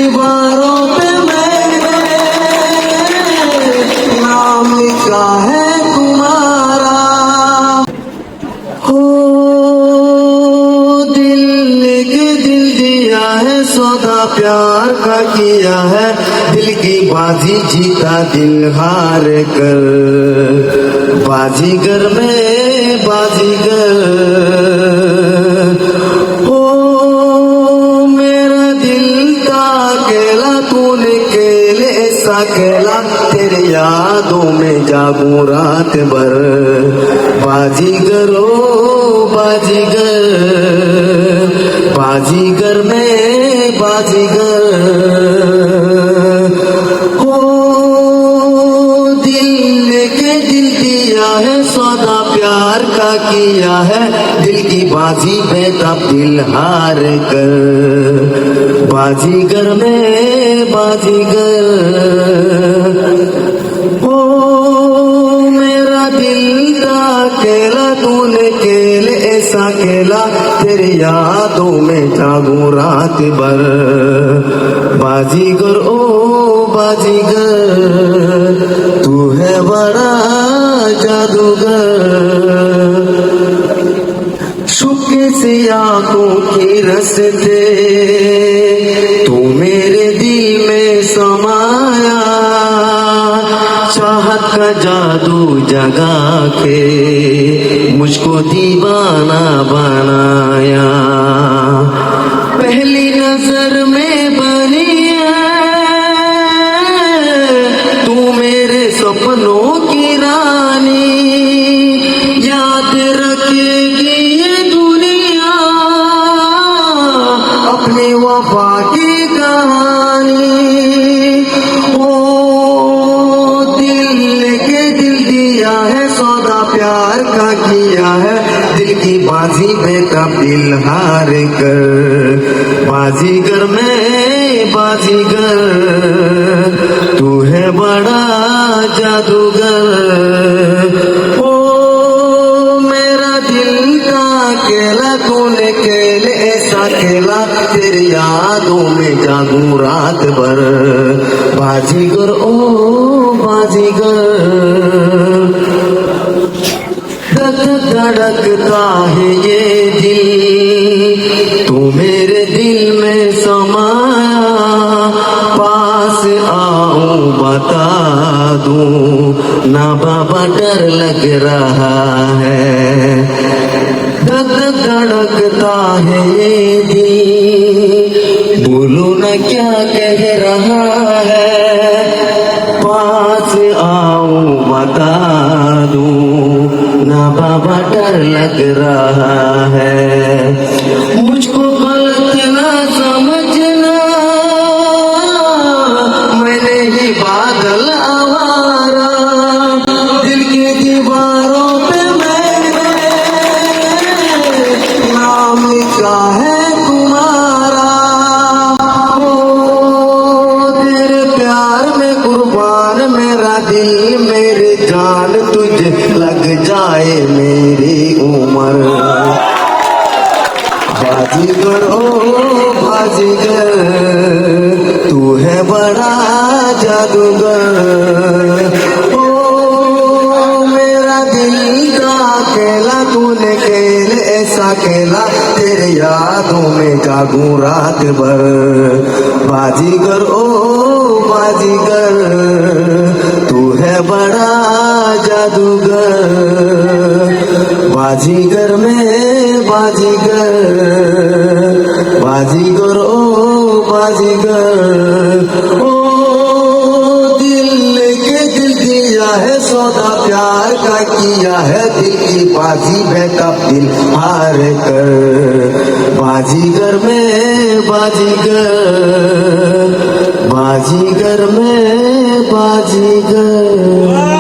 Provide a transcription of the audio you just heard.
दीवारों पे मैंने नाम लिखा है तुम्हारा। हो दिल के दिल दिया है सौदा प्यार का किया है, दिल की बाजी जीता दिल हार कर। बाजीगर में बाजीगर हो मेरा दिल का अकेला, तूने केले ऐसा खेला, तेरे यादों में जागूं रात भर। बाजीगर ओ बाजीगर, बाजीगर में बाजीगर हो दिल के दिल दिया है सौदा प्यार का किया है, दिल की बाजी बेताब दिल हार कर। बाजीगर में बाजीगर हो मेरा दिल का अकेला, तूने केले ऐसा खेला, तेरी यादों में जागूं रात भर। बाजीगर ओ बाजीगर तू है बड़ा जादूगर। शुक्र से आंखों की रस्ते तू मेरे दिल में समाया, चाहत का जादू जगा के मुझको दीवाना बनाया। पहली नजर में बनी है तू मेरे सपनों की रानी, याद रखेगी ये दुनिया अपनी वफा की कहानी। ओ दिल के दिल दिया है सौदा प्यार का किया है, दिल की बाजी बेताब दिल हार कर। बाजीगर में बाजीगर तू है बड़ा जादूगर। ओ मेरा दिल का अकेला, तूने केले ऐसा खेला, तेरे यादों में जागूं रात भर। बाजीगर ओ बाजीगर धड़कता है ये दिल, तू मेरे दिल में समाया, पास आऊं बता दूं ना बाबा डर लग रहा है। धड़कता है ये दिल, बोलो न क्या कह रहा है, पास आऊं बता दूं ना बाबा डर लग रहा है। मुझको गलत ना समझना, मैंने ही बादल आवारा, दिल की दीवारों पे मैंने नाम लिखा है तुम्हारा। ओ तेरे प्यार में कुर्बान मेरा दिल मेरी जान, तुझे लग जाए मेरी उम्र। बाजीगर ओ बाजीगर तू है बड़ा जादूगर। ओ मेरा दिल का अकेला, तूने केले ऐसा खेला, तेरे यादों में जागूं रात भर। बाजीगर ओ बाजीगर तू है बड़ा जादूगर। बाजीगर में बाजीगर, बाजीगर ओ बाजीगर ओ दिल के दिल दिया है सौदा प्यार का किया है, दिल की बाजी बेताब दिल हार कर। बाजीगर में बाजीगर, बाजीगर में बाजीगर।